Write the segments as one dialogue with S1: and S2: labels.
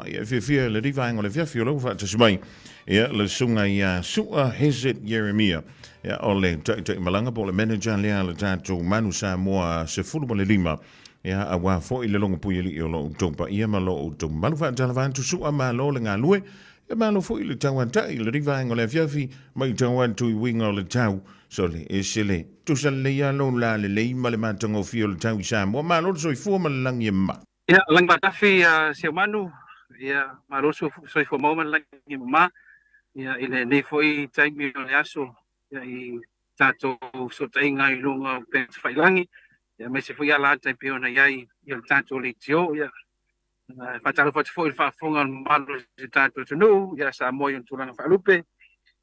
S1: ia fia le riva ngole fia lo fa tsmai ia le sunga ia sua Hesed Ieremia ia ole te malanga po le manager le ala tato Manu Samoa se fulu le lima ia awa fo ile longa pu ili o lo tompa ia malo o to malu fa tala van tu sua ma lo le ngalue ia malo fo ile tawanta ile riva ngole fia fi mai tawantu winga le tau so le esele tu sale ia lo la le lima le matango fi o le tau Samoa ma lo so i fu ma langi ma.
S2: Ya, lang batafi si Manu, ya maroso so fo moment lang ma, ya ile ne foi tai mi no aso, ya I tato so tai ngai lunga pe failangi, ya me se foi ala tai pe ona yai, ya tato le tio, ya fatalo foi fa fonga malo tato tunu, ya sa mo yon tulanga fa lupe,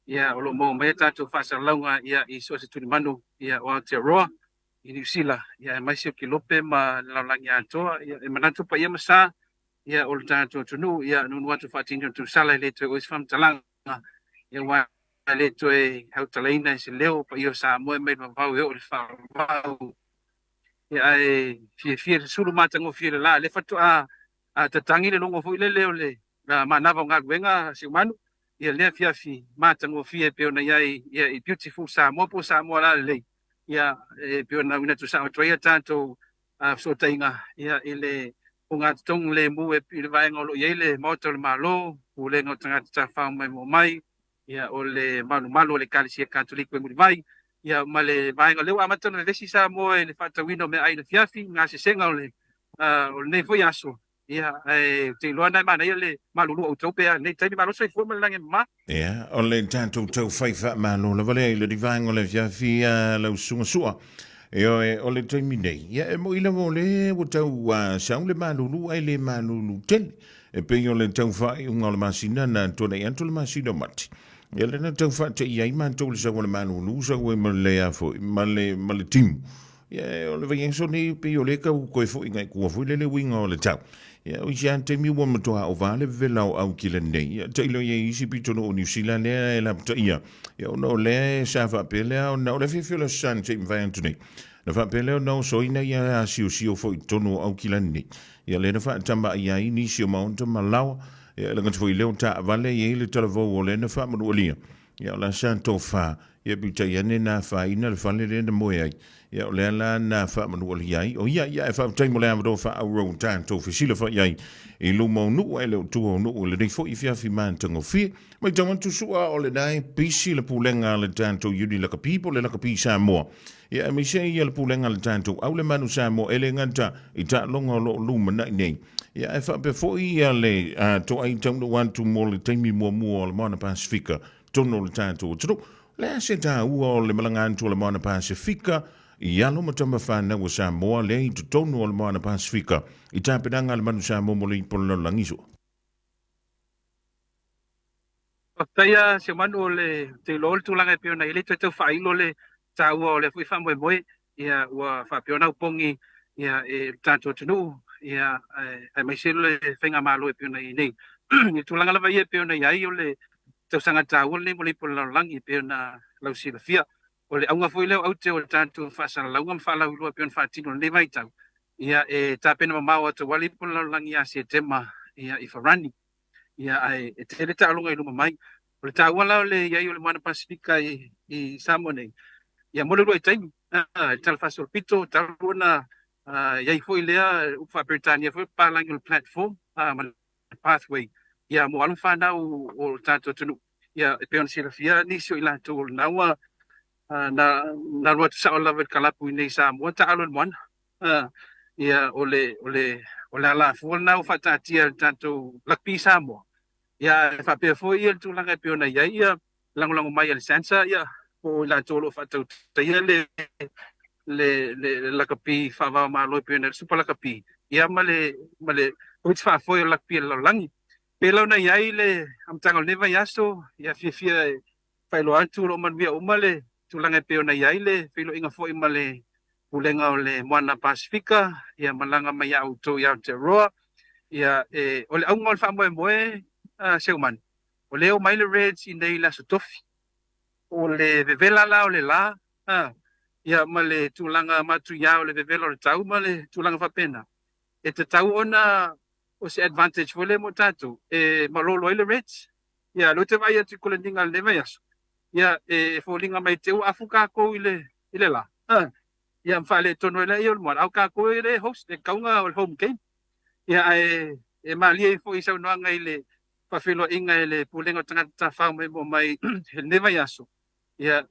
S2: ya o lo mo me tato fa sa longa ya I so se tu Manu, ya o te roa. Ini sila ya masih kilope ma lalangi atoa ya manatu pa ia masa ya ol tato tunu ya nun watu fatinjo tu sala le to is fam talanga ya wa le to e hau talaina se leo pa io sa mo me ma vau yo fa vau ya fi sulu mata ngo fi la le fatu a tatangi le longo fo le leo le na manava nga wenga si Manu ya le fi mata ngo fi pe ona ya beautiful sa mo po sa mo la le ya pe na wina tu sa toia tanto so tainga ya ile unga tong le mu e pi vai ngolo ye le moto le malo ule ngo tanga ta fa mai mo mai ya ole malu le kalisi katoliko mu vai ya male vai ngolo amato le si sa mo le fata wino me ai le fiafi nga se senga ole ole ne foi aso ya te lo na mana le malu o topea ne te malu sai fo lange ma
S1: ya ole tanto to faifa malu le vale le divang ole fiafi lo sua io ole te minei ya mo ile mo le o tau saule malulu ai le malulu tel e pe yo le tau fai un ole masina na to le anto le masina mati ya le na tau fa te ia man to le sa ole malulu sa we mo le afo male tim ya ole va yenso ni pe yo le ka ko fo inga ko fo le winga ole tau ya o jan te mi wo mo to o vale vela au kile nei ya te lo ye isi pito no New Zealand le la ia ya no le sa fa pele o no le fi le san te va antoni na fa pele no so ina ya si o fo to no au kile nei ya le na fa tamba ia ni si o mount malawa ya le ngat fo le ta vale ye le tele vo le na fa mo lia ya la santo fa ya pita ya na fa ina le fa le de mo ya ya le la na fa mo lia o ya fa tai mo le avo fa au ro tanto fi sila fa ya I lu mo nu e le tu no le fo I fia fi man tango fi mai taman tu sua o le dai pisi le pulenga le tanto yudi le ka people le ka pisa mo ya mi se ya le pulenga le tanto au le Manu Samoa ele nganta I ta longa lo lu mana nei ya fa pe fo ya le to ai tango want to mo le taimi mo le mana Pasifika tono le tanto tro le se ta u le malanga to le mana Pasifika ia lo matamba fana wa Samoa le I tono o le mana Pasifika I tapedanga le Manu Samoa mo le polo langiso.
S2: Taya si Manu le te lo tu langa pe na ile te fai lo le ta o le fui fa mo ia wa fa pe na upongi ia tanto tunu ia ai mai se le fenga malo pe na nei ni tu langa la vai pe na ia o le te sanga ta o le mo le polo langi pe na lau si la fia o le aunga foi le au te o tanto fa sa la ngam fa la lo pe fa tino le vai tau ia ta pena mama te wali polo langi ia se tema ia I farani ia ai te le ta longa I luma mai o le ta wala le ia I le mana Pasifika I Samoa nei ia mo le roi taimi tal fa sol pito tal na ia foi le u fa Britania foi pa langi le platform pathway ia mo alu fa na o tanto tunu ia pe on sila fia ni so ila to na wa na wat sa ola vet kalapu nei Samoa ta alon mon ia ole ala fo na fa ta tia tanto lakpi Samoa ia fa pe fo ia tu langa pe ona ia lango mai le sensa ia o la tolo fa ta ia le lakapi fa va ma lo pe na super lakapi ia male o fa fo ia lakpi lo langi pe lo na ia le am tango neva yaso ia fi fa lo antu lo man via o male tu langa pe ona ia le fe lo inga fo I male pulenga o le mana Pasifika ia malanga mai au to ia te roa ia o le aunga o le fa mo seuman o le o mai le reds I nei la sotofi o le vevela la o le la ia male tulanga matu ia o le vevela o le tau male tulanga fa pena e te tau ona o se advantage fole mo tatu e malolo ile rates ia lo te vai atu kule ninga le vai aso ia e folinga mai te afu ka ko ile la ia mfale tono ile yo mo au ka ko ile host e kaunga o home game ia e mali fo isa no nga ile fa filo inga ile pulenga tanga ta fa mai le vai aso ia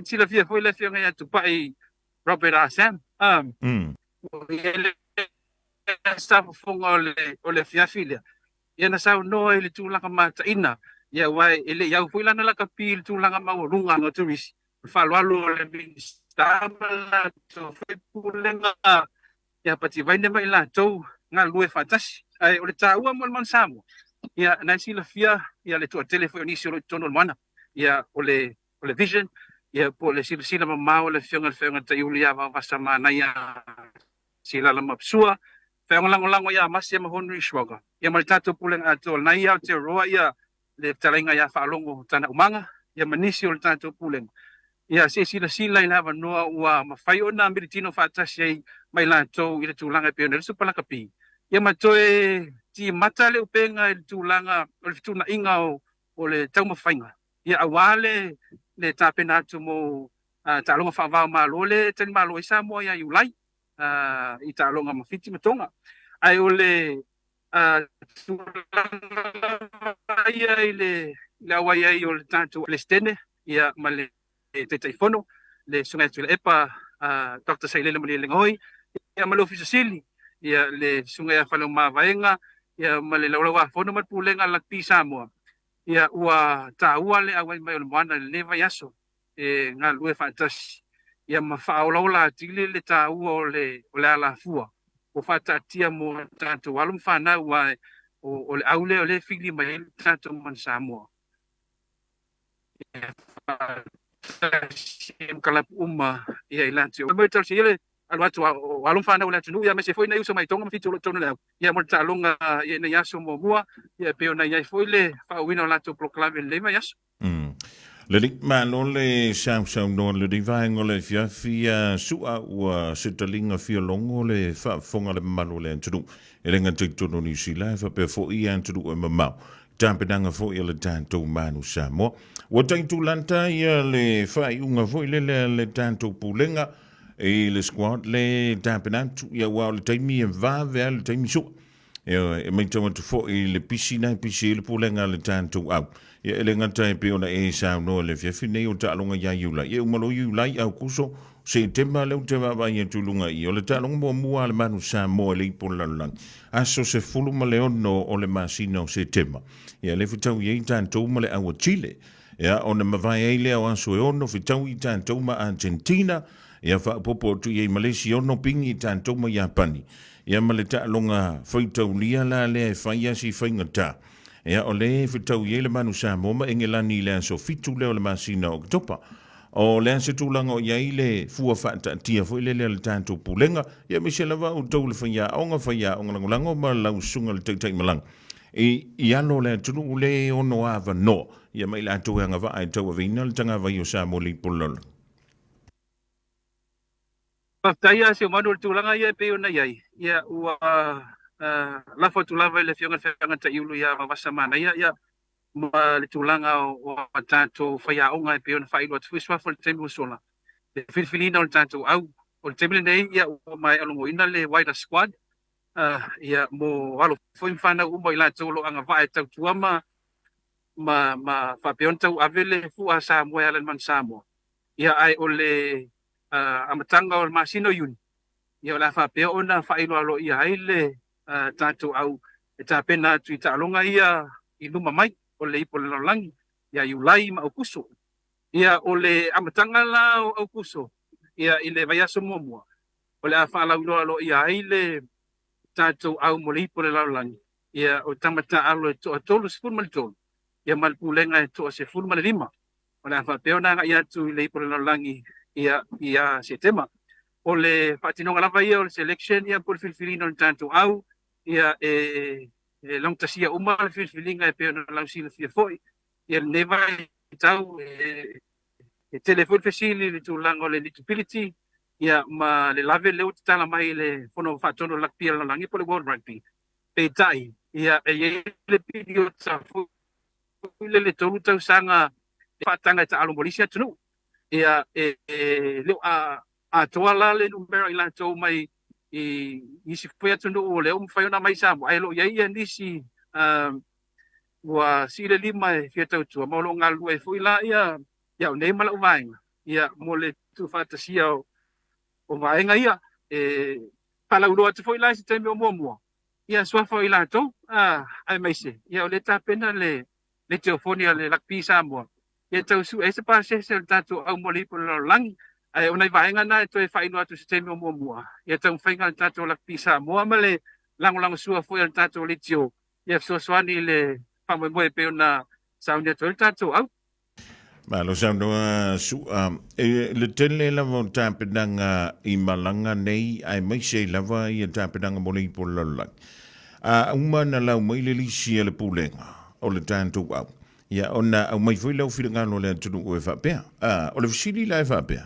S2: tila fia foi le fia nga tu pai Robert Asam ele sa fonga o le fia filia ia na sa no ele tu langa mata ina ia wai ele ia foi lana la kapil tu langa ma runga no turis fa lo le staba to foi pulenga ia pati vai ne mai la to nga lue fatasi ai o le taua mo man Samoa ia na sila fia ia le tu telefoni si o tono mana ia o le vision ia po le sila mama o le fionga ta iulia va sama na ia sila la mapsua fa lango ia mas ia mahonri shwaga ia mal tatu pulen ato na ia te roa ia le talenga ia fa longo tana umanga ia manisi o tatu pulen ia sila ila va noa ua mafai ona militino fa tasi mai la to ile tulanga pe ona supala kapi ia matoe ti mata le upenga ile tulanga o le tuna inga o le tau mafainga ia awale le tapena tu mo talonga fa va malole ten malo isa mo ia yulai i talonga mafiti matonga ai ole ia ile la waya i ole tanto le stene ia male te telefono le sunga tu epa Dr. Sailele male ngoi ia malo fisili ia le sunga ia falo mavaenga ia male lawa fono mat pulenga lakpi Samoa ia ua taua le awai mai o moana le vai aso e nga lue fantas ia mafaolaola tili le taua o le ala fua o fatatia mo tanto walum fana ua o le aule o le fili mai tanto man Samoa kala uma ia ilanti o mai tal sile alwatu walum fana o le tunu ia mese foi na uso mai tonga mafito tono le ia mo talonga ia na yaso mo mua ia pe ona ia foi le fa wino la to proclame le mai yaso
S1: le dik malo le sam no le divine o le fia sua ua sitalinga fia longo le fa fonga le malo le tunu elenga titono ni sila fa pe fo ia tunu e mamau tampedanga fo ia le tanto Manu Samoa wa taitu lanta ia le fa unga fo le tanto pulenga e le squad le tampenantu ia wa le taimi e vave le taimi su e mai tama tu fo i le pisina pisi le pulenga le tanto au ia ele ngata e pe ona e sa no le fia fine o talonga ia yula ia umalo yula au kuso se tema le te va ia tulunga i o le talonga mo mua le Manu Samoa le ipolalang aso se fulu ma le ono o le masino se tema ia le fitau ia tanto ma le au Chile ia ona mavai ai le aso e ono fitau i tanto ma Argentina ia fa popo tu ia Malaysia ono pingi tanto ma Japani ia male talonga faitau lia la le faia si faingata ia ole fitau ia le Manu Samoa ma engelani le so fitu le o le masino o topa o le se tulanga o ia ile fua fata tia fo ile le tanto pulenga ia misela va o tau le faia onga lango ma la usunga le tai malang ia lo le tulu le ono ava no ia mai la tu nga va ai tau vina le tanga va yo Samoa le pulol
S2: Paftaia se manu tulanga ia pe ona ia ua la foto lava le fionga ta iulu ia mavasa mana ia ma le tulanga o tanto faia onga pe ona failo atu swa fo le temu sola le filfilina o tanto au o le temu nei ia o mai alongo ina le wider squad ia mo alo foi fana umba ila tolo anga vai tau tuama ma fa pe ona tau avele fu a Samoa ala man Samoa ia ai ole amatanga o masino yun ia la fa pe ona failo alo ia ile tanto au ta pena tu talonga ia i luma mai o le ipo le langi ia iulai ma okuso ia o le amatanga la o okuso ia ile vaiaso momua o le afa la lo ia ile tanto au mo le ipo le langi ia o tamata alo to tolu sfur mal tolu ia mal pulenga to se fur mal lima o le afa pe ona ia tu le ipo le langi ia se tema o le fatinonga lava ia o le selection ia por filfilino tanto au ia long tasia uma le filfilinga e pe ona lausila fia foi ia neva tau telefon fasili le tulango le disability ia ma le lave le utala mai le fono fatono lakpia la langi po le World Rugby petai ia le video sa fu le tolu tau sanga fatanga ta alo polisia tunu ia le a toala le numero ila to mai isi foi tunu o le fai ona mai sa ai lo ia nisi wa sile lima fia tau tua mo lo ngalu e foi la ia nei mala vai ia mo le tu fantasia o vai nga ia pala ulo tu foi la si temi o mo ia sua foi la to ai mai se ia le ta pena le telefonia le lakpi sa mo ia tau su e se pa se tatu au mo li po lo lang ai ona vai nga na to e fai no tu si temi o mo ia tau fai nga tatu lakpi sa mo ma le lang sua foi tatu le tio ia so ni le mo e pe na saunde to tatu au
S1: Malo sound su le tele la mo tapedanga I malanga nei ai mai se lava I tapedanga mo le polala uma na la mai le lisi le pulenga o le tanto au ya ona au mai foi la filinga no le tunu o fa pe o le fisili la fa pe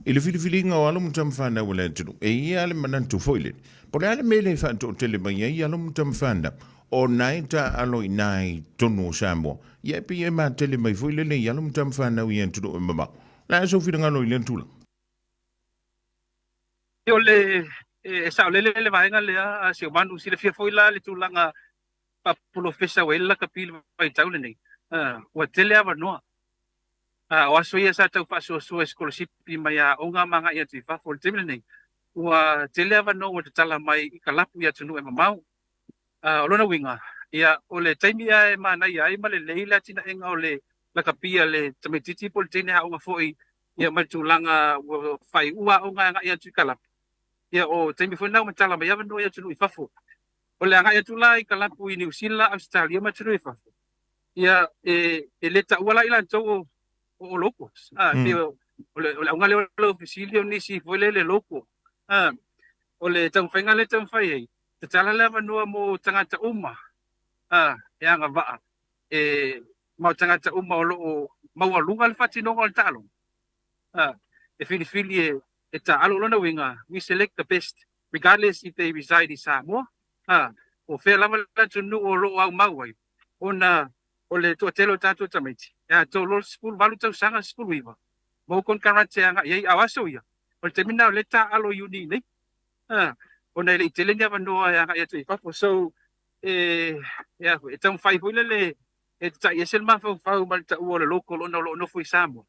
S1: ile filinga o alum tam fana o le tunu e ia le manantu foi le por ale mele fa to tele mai ia alum tam fana o naita alo nai tonu sambo ia pe e ma tele mai foi le ia alum tam fana o ia tunu mama la so filinga no ile tula
S2: yo le sa le vai nga le a se manu si le fia foi la le tulanga pa pulo fesa wela kapil vai tau le nei wa tele ava no o so ia sa tau pa so scholarship mai a onga manga ia ti fa for tele nei wa tele ava no wa tala mai I kalapu ia tunu e mamau lona winga ia o le taimi ai mana ia ma le leila tina enga o le la kapia le tametiti pol tene ha onga foi ia ma tulanga fai ua onga nga ia tu kalapu ia o taimi foi na matala mai ava no ia tunu I fafo o le anga ia tula I kalapu I New Zealand Australia ma tunu I fafo ia le ta wala ila to o locos pe o le anga le ofisilio ni si foi le loco o le tau whainga le tau whai ei te tala lewa noa mo tangata uma e anga waa mau tangata uma o loo maua lunga le whati nongo al talo e fili e ta alo lona winga we select the best regardless if they reside in Samoa o whea lama la tunu o loo au mauai ona o le tua telo tātua tamaiti tō lolo school walu tau sanga school wiwa mo kon karate anga iei awaso ia o le temina o le ta alo uni nei ona le tele ni avanoa anga ia tui fafo so e tau whai fuile le e ta iesel ma fau mal ta ua le loko ona lo no fui Samoa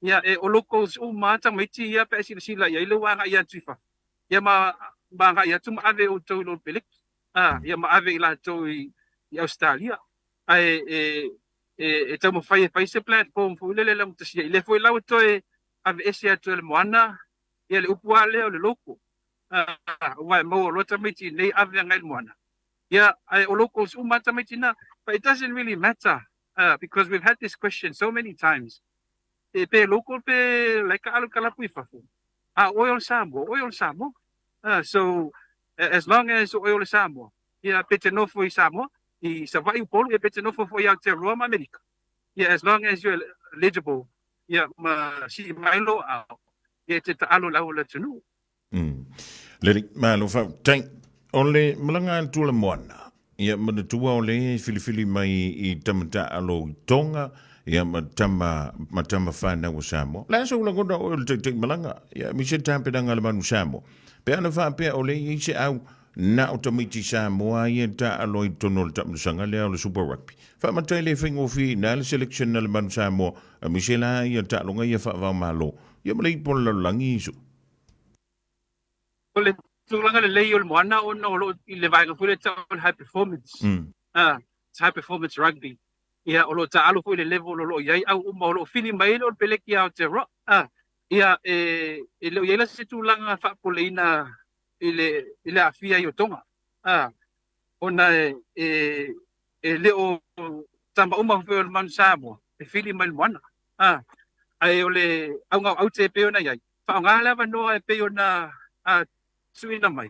S2: ia o loko o mata maiti ia pe sila ia ile wanga ia tui fafo ia ma nga ia tuma ave o tau lo pelik ia ma ave ila tau I Australia ai tau mo fai se platform fuile le lam tsia ile foi lau to ave esia to le moana ia le upua le o le loko wai mo lo tamiti nei ave ngai moana ia ai o loko su mata miti na but it doesn't really matter because we've had this question so many times pe local pe like alu kalapu fafu oil samo so as long as oil samo ia pe te no foi samo I savai polo e pete no fo ia te Roma America yeah as long as you're eligible yeah ma si mai lo ia te ta alo la tunu
S1: le ma lo fa tank only malanga tu le mona ia ma tu ole fili mai I tamata alo tonga ia matama fana o Samoa la so la goda o te malanga ia mi se tampe danga le Manu Samoa pe ana fa pe ole I se au na o tamiti Samoa ia ta aloi tono le tamusanga le o Super Rugby. Fa matai le fingo fi na le selection na le Manu Samoa a misela ia ta longa ia fa va malo. Ia male pon la langi isu.
S2: o le tulanga le lei o le moana o no lo I le vai fule ta high performance high performance rugby ia o lo ta alo foi le level lo ia au uma lo fili mai lo peleki au te ro ia le ia la se tulanga fa poleina ile afia I o tonga ona le o tamba uma fe o Manu Samoa e fili mai moana ai ole au te pe ona ia fa nga lava no e pe ona suina mai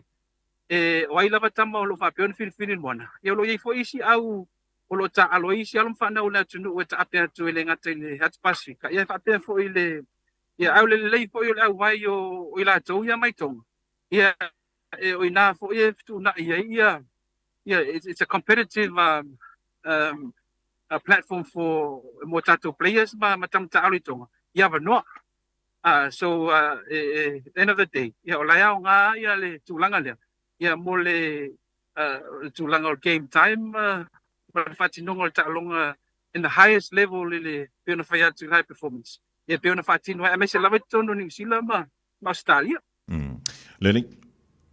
S2: o ai lava tama o lo fa pe ona fili moana e lo ia fo isi au o lo ta alo isi alum fa na ona tunu o ta ape atu le ngata le hat Pacifica ia fa pe fo ile ia au le fo ile au vai o ila to ia mai tonga ia o ina fo e tu na ia it's a competitive a platform for more tato players matam taali tonga. Yeah, but no. So at the end of the day, olaya nga le tulanga le. Mole tulanga game time fatinong talong in the highest level le peona faya to high performance. Peona fatin wa me se lava tono New Zealand ma Australia.
S1: Leni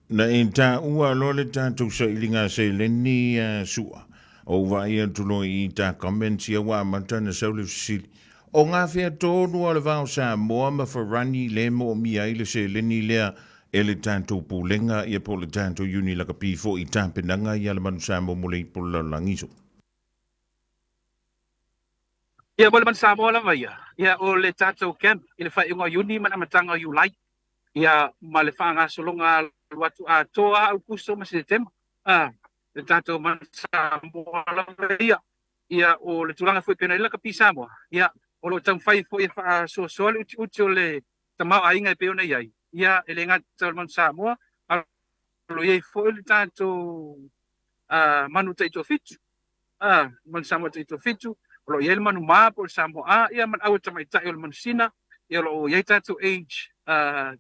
S1: na inta ua lo le tātou sa ilinga se leni sua. O vai tulo I ta comments ia wa matana saule sili. O ngā whea tōnu ala vau Samoa ma wharani le mo mi aile se leni lea e le tātou pūlenga ia po le tātou uni laka pifo I tāpenanga ia le Manu Samoa mo le I pola langiso.
S2: Ia mo le Manu Samoa lava ia. Ia o le tātou camp I le whaiunga uni mana matanga Julai. Ia ma le whaanga solonga watu a toa au kuso ma se tema. Le tātou Manu Samoa lava ia. Ia o le tulanga fui pena ila ka pisa moa. Ia o lo tang fai fo ia fa so so le uti o le tamau ainga e peona iai. Ia ele ngata o Manu Samoa a lo iei fo le tātou manu taito fitu. Manu Samoa taito fitu. O lo iei le manu maa po le Samoa. Ia man awa tamai tai o le manu sina. Ia lo iei tātou age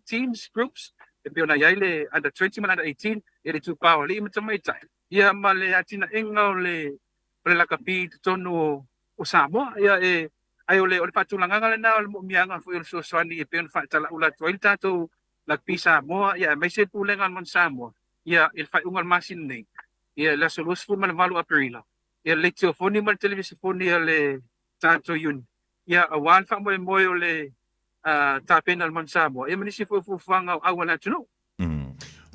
S2: teams, groups. E peona iai le under 20 man under 18. Ia le tupao li ima tamai tai. Ia ma le atina inga o le lakapi tono o Samoa. Ia ai o le patulanga le na o le mianga fo o soani e peon fa tala ula toil tato lakapi Samoa. Ia mai se pulenga mon Samoa. Ia il fa ungal masin nei. Ia la solus fu man valu aprila. Ia le telefoni man televisioni le tato yun. Ia awan fa mo o le tapena mon Samoa. Ia manisi fu fanga awala tuno.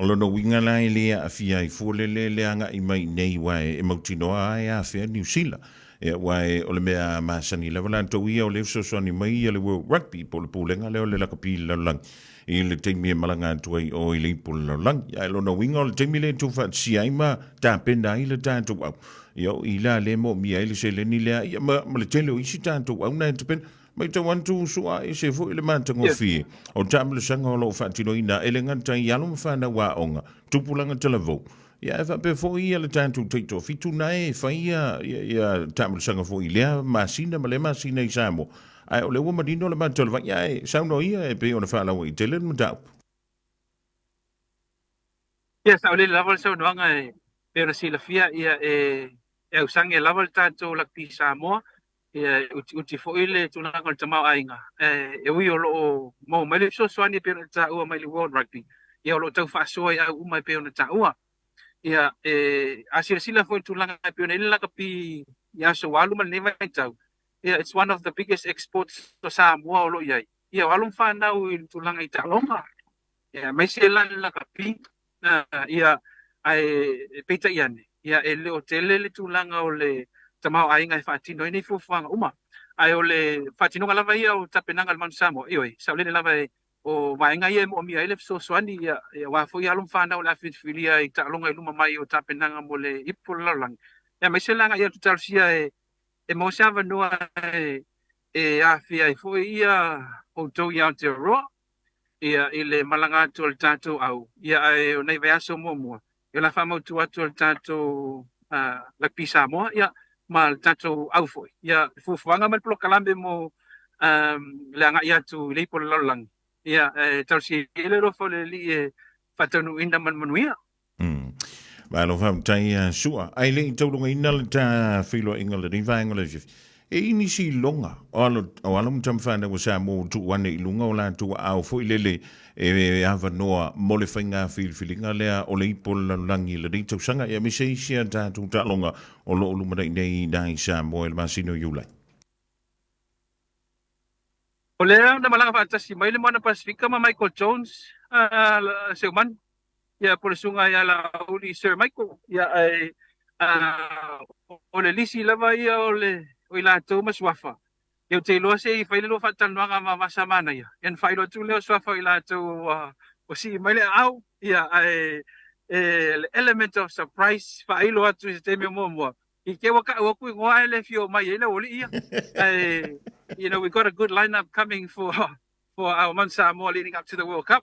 S1: O lono winga lai lea a fia I fōle le anga I mai nei wae e mautinoa ai a fea New Zealand. E wae o le mea masani lewa lan tau ia o le usosoni mai ia le World Rugby po le pūlenga leo le lakapi lalang. I le teimi e malanga tuai o I le ipo lalang. Ia e lono winga o le teimi le tufa si aima tāpenda I le tātou au. Ia o I la le mo mia I le se le ni lea. Ia ma le tele o isi tātou au na tāpenda. Mai tau antu sua I se fo I le mātango fie. O tāmele sanga o lo whaatino ina ele nganta I alo mwhana wā onga. Tupulanga televou. Ia e whape fo I le tātou teito fitu nae whaia ia tāmele sanga fo I lea masina ma le masina I Samoa. Ai o le ua marino le mātalo wha ia e sauno ia e pe o na whaalawa I tele na matau.
S2: Ia sa o le lawa sa unuanga e pe o na sila fia ia e ausangi e lawa le tātou lakpi Samoa. Ia uti fo ile tunanga le tamau ainga. E ui o lo mo mai le soani pe o na tāua mai le World Rugby. Ia o lo tau whaasoa au umai pe o na tāua. Ia asira sila fo tunanga pe o na ile lakapi ia so walu ma neva I tau. Ia it's one of the biggest exports to Samoa o lo iai. Ia walu whanau I tunanga I talonga. Ia mai se lan lakapi. Ia ai peita iane. Ia e le o tele le tunanga o le tamau ainga I whaatino I nei fufuanga uma. Ai o le whaatinonga lava ia o tapenanga le Manu Samoa. Ioi, sa olene lava o wainga ia mo mia ele so soani ia wafo ia alum whanau le awhitwhilia I ta'alonga I luma mai o tapenanga mo le ipo lalang. Ia mai se langa ia tutalsia e mo siava noa e awhia I fo ia o tau ia o te roa. Ia I le malanga atu o le tātou au. Ia e o nei veaso mua. Ia la whamautu atu o le tātou lakpi Samoa. Ia ma tātou au foi. Ia fufuanga mai plo kalambe mo le anga ia tu le ipo lalang. Ia tau si ele rofo le li e whatanu inda manuia.
S1: Ba lo fam tai sua. Ai le tau longa ina le tā whilo inga le riva inga le jif. E ini si longa. O alo mtam whana wa sa mo tu wane I lunga o la tu au foi lele e ava noa mole whainga whilinga lea o le ipo lalangi le rito sanga e mi se isia tātou ta longa o lo lumana I nei nai sa mo e le masino Julai.
S2: O lea na malanga whaatasi mai le mana Pasifika ma Michael Jones seuman. Ia po le sunga ia la uli Sir Michael. Ia o le lisi lava ia o i la tau maswafa. Ia te loa se I whaile loa whatanuanga ma masamana ia. Ian whailo tu leo swafa I la tau o si mai le au. Ia le element of surprise whailo atu I te me mua. I ke waka waku I ngoa ele fio mai ele oli ia. You know, we got a good lineup coming for our Manu Samoa leading up to the World Cup.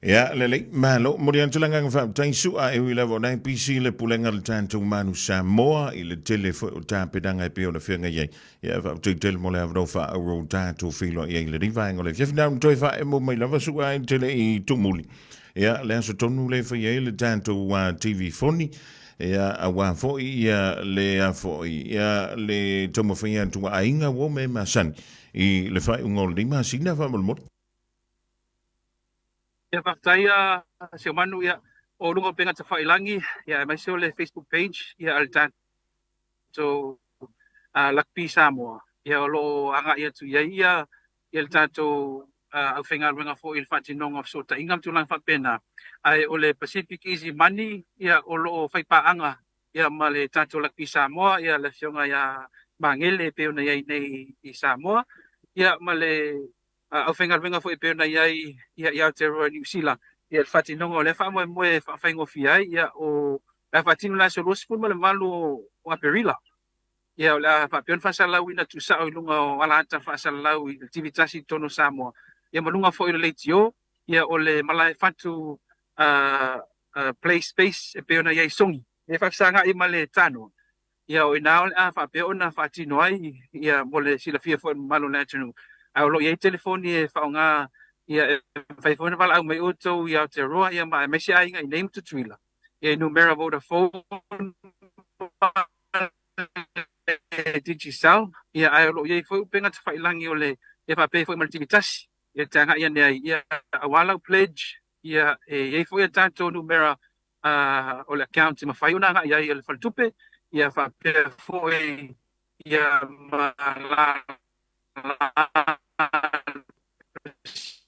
S1: Ya, lele, malo, morian tulangang fa, tain sua e wila vo nai pisi le pulenga le tanto Manu Samoa i le tele fo o tāpedanga e peo na whianga iei. Ya, fa, tui tele mo le avro fa auro tātou whilo iei le rivaenga le fiafina toi fa e mo mai lava sua e tele i tumuli. Ya, le aso tonu le fa iei le tanto TV foni. Ya, a wa fo ia le a fo ia le tomo whaia tunga a inga wo me masani. I le whai ungol lima sina fa molmot.
S2: Ia whaftai se manu ia o lungo penga te whailangi ia mai se o le Facebook page ia al tātou Lakpi Samoa. Ia o lo anga ia tu ia le tātou au whenga ruenga fo i le whatinonga so ta ingam tu lang whapena. Ai o le Pacific Easy Money ia o lo whaipaanga ia ma le tātou Lakpi Samoa ia le whionga ia mangele peona ia nei i Samoa. Ia ma le au whenga ruenga fo i peona ia i Aotearoa New Zealand. Ia le whatinonga o le wha moe whaingofi ai ia o le whatino la so losipun ma le malu o Aperila. Ia o le whapion whasalau ina tu sao i lunga o alata whasalau i tivitasi tono Samoa. Ia malunga fo i le leitio, ia o le malai whatu play space e peona ia i songi. Ia whasanga i male tano. Ia o ina o le whapeona whatino ai, ia mo le sila fia fo i malu le atinu. Au lo ia i telefoni e whaonga, ia e whaifona wala au mai uto i Aotearoa, ia ma e mesi ai inga i name to tuila. Ia i numera Vodafone, digital ia ai lo ia foi penga te whailangi o le e whape foi maltivitasi ia tanga ia nei ia awala pledge ia ia foi a tātou numera o le account ma whai una ia le whaltupe ia whape foi ia la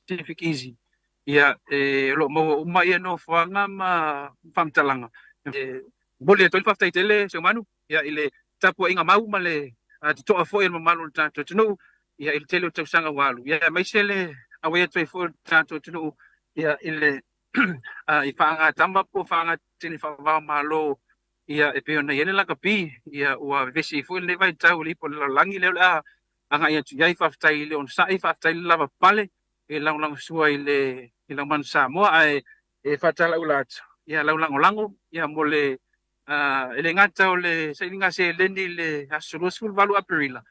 S2: Pacific Easy ia lo mo uma ia no whanga ma whamtalanga bole toi whaftai tele se manu ia ile tapu inga mau male te toa foi ma malu tātou tunu ia il tele tau sanga walu ia mai sele awe toi foi tātou tunu ia ile i whaanga tamba po whaanga tini whawa malo ia e peo na iene laka pi ia ua vesi foi le vai tau lipo le langi leo la anga ia tu iai whaftai le on sai whaftai le lava pale e lang sua i le Manu Samoa ai e whatala ulat ia lango ia mole ele ngata o le sailinga se leni le asolosul valu Aperila.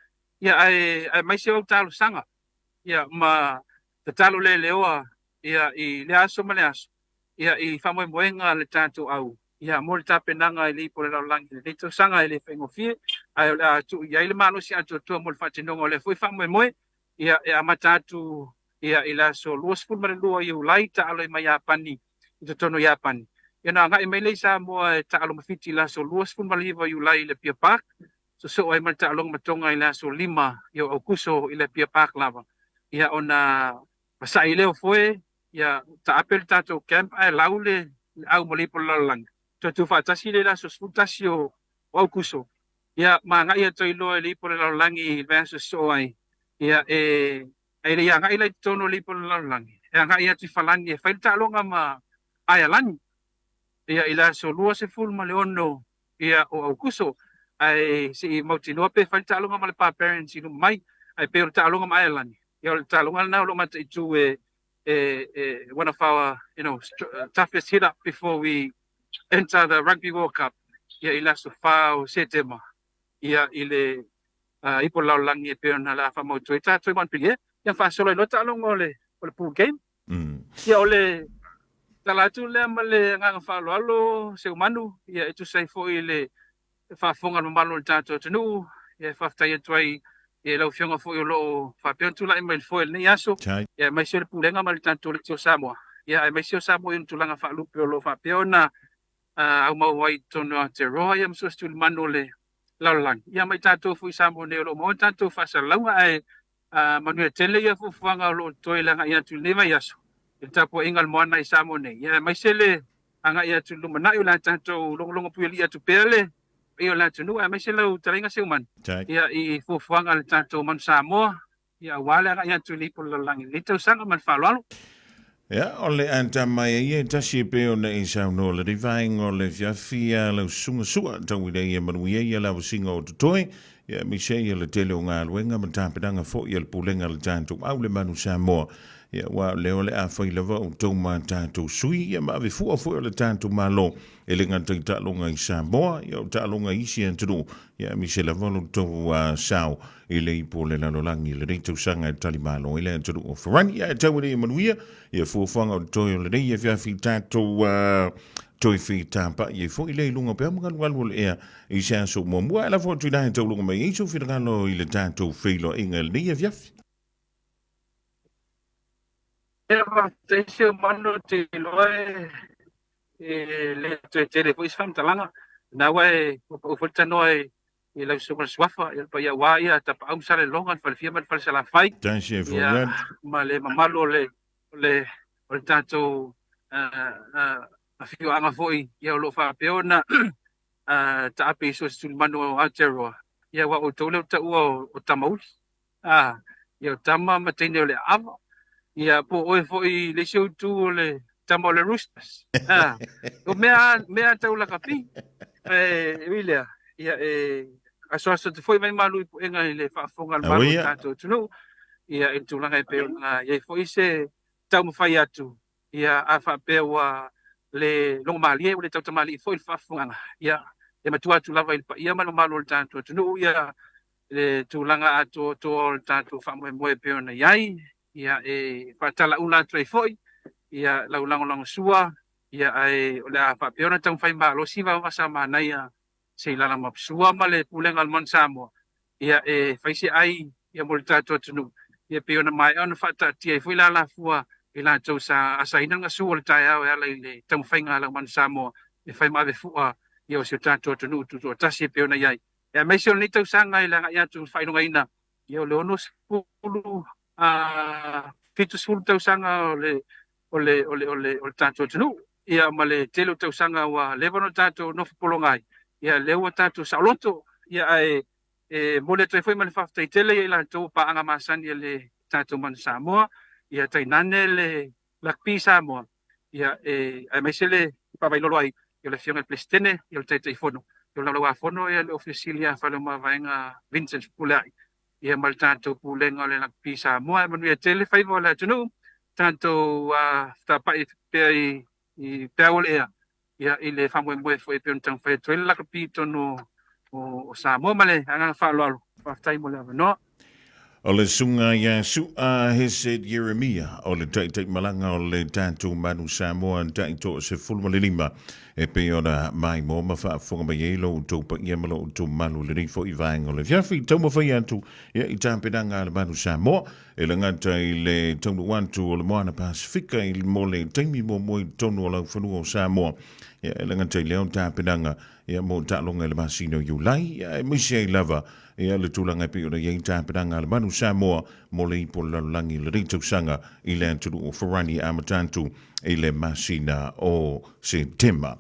S2: Ia ai mai se o talo sanga. Ia ma te talo le leoa ia i le aso ma le aso. Ia i whamoe moenga le tātou au. Ia mo le tapenanga i li po le laulangi le teito sanga i le whaingofie. Ai o le atu ia i le malo si atu atua mo le whatinonga o le fui whamoe moe. Ia e amatatu ia i le aso luosful ma le lua i ulai ta alo i mai apani. I te tono i apani. Ia na ngai mai le Samoa e ta alo mawhiti la so luas pun maliwa i ulai le Pia Park. So ai mai ta alo matonga i la so 5 i o kuso i le Pia Park lava. Ia ona masa i leo foe, ia ta apel tato camp ai lau le au malipo lalang. Tu whaatasi le la so sputasi o au kuso. Ia ma ngai a toi loa lipo le lalangi i versus so ai. Ia ai le ia ngai le tono lipo le lalangi. Ia ngai atu whalangi e whailta alonga ma ai alani. Ia ila so lua se ful ma le ono ia o au kuso ai si mauti noa pe whaita alonga ma le pa parents inu mai ai pe o ta alonga ma ailani ia o le ta alonga na o lo mata itu one of our toughest hit up before we enter the Rugby World Cup ia ila so whao setema ia ile ipo laulangi e pe ona la whamautu e tātoi manpili ia whaasolo i lo ta alonga o le pool game ia o le talatu le male nganga falo alo se manu ia itu sai foi le fa fonga no malo tato tenu ia fa tai tuai ia lo fionga foi lo fa pentu la email foi ni aso ia mai se pulenga mal tanto le Samoa ia mai se Samoa in tulanga fa lupe lo fa peona au mau wai tono te roia mso stu manu le lalang ia mai tato foi Samoa ne lo mo tato fa sa longa ai manu tele ia fu fanga lo toilanga ia tu leva yaso Ita po ingal mo na isa mo ne. Ya mai sele anga ia tu lumana yo la tanto long puili ia tu pele. Yo la tu no mai sele u taringa se uman. Ya i fo fuanga le tanto man Samoa. Ya wala anga ia tu lipo langi. Lito sanga man falalo.
S1: Ya ole anta mai ia tasi pe ona isa no le divine o le fiafia le sunga sua tau ia ia manuia ia la singa o toi. ia mise ia le tele o ngā luenga ma tāpidanga fo ia le pulenga le tātou au le Manu Samoa ia wa leo le a whai lava o tau ma tātou sui ia ma ave fua fua le tātou malo e le ngata i tālonga i Samoa ia o tālonga isi an turu ia mise lava lo tau sao i le ipo le lalolangi le rei tau sanga i tali malo i le an turu o wharani ia tau re manuia ia fuafanga o toi o le rei e whiawhi tātou toi fi tapa ye fo ile lunga pe mo ngal wal e i sa so mo mo ala fo tu dai to lunga mai so fi ngalo ile tanto filo ingel ni ya
S2: Eva te se mano te loe le te le pois fam talanga na we o fo no e le so swafa il pa ya wa ya ta pa sale longa fal fia man fal sala fai
S1: tan che fo
S2: ya
S1: red
S2: male mamalo le o tanto a fio anga foi ia lo fa peona ta api so sul mano atero ia wa o tole ta o tamaul ia tama matene le ava ia po o foi le show tu le tamo le roosters o mea tau la kapi Emilia ia aso te foi mai malu enga le fa fonga malu tanto tu ia e tu langa e peona ia foi se tau mafai atu ia a fa pewa le long mali o le tau mali foi fa funga ia e matua tu lava il pa ia malo malo tanto tu ia le tu langa ato to tanto fa mo pe ona ia ia e fa tala una tre foi ia la ulang ulang sua ia ai o le fa pe ona tau fai malo si va sama na ia se la ma sua male pulenga al Manu ia e fai se ai ia mo tanto tu ia pe ona mai ona fa ta ti foi la fua ila tau sa asaina nga suol tai au ala ile tau whainga la Manu Samoa e whai mawe fua i o si o tātua tunu tutu o tasi pe ona iai. E mai se o ni tau sanga ila nga ia tu whainunga ina i o le ono spulu fitu spulu tau sanga o le tātua tunu ia ma le telo tau sanga wa levano tātua no whapolongai ia leo tātua saoloto ia mo le trai whai male whaftai tele ila tau paanga masani le tātua Manu Samoa ia tai nane le lakpi Samoa ia ai mai se le pavailolo ai ia le fionga plestene ia le tai fono ia le lawa fono ia le ofisilia faloma vaenga Vincent Pulai ia mal tanto pulenga le lakpi Samoa manu ia tele fai mo la tunu tanto tapai pe i peole ia ile famo mo foi pe un tang fai tele lakpi tono o Samoa male anga fa lo fa tai mo le no
S1: o le sunga ia sua Hesed Ieremia o le tai malanga o le tātou Manu Samoa tai to se fulma le lima e pe ora mai mo ma fa fonga mai elo to pa ia malo to malu le rifo i vaenga o le fiafi tau ma fai atu ia i tāpedanga le Manu Samoa e le ngata i le tonu wantu o le moana Pasifika i mo le taimi mo moi tonu o la whanua o Samoa ia e le ngata i leo tāpedanga ia mo tālonga le masino Iulai ia e misi ai lava ia le tūlanga pe o le iei tāpedanga le Manu Samoa mo le ipo lalangi le rito sanga i le anturu o Wharani Amatantu i le masina o September.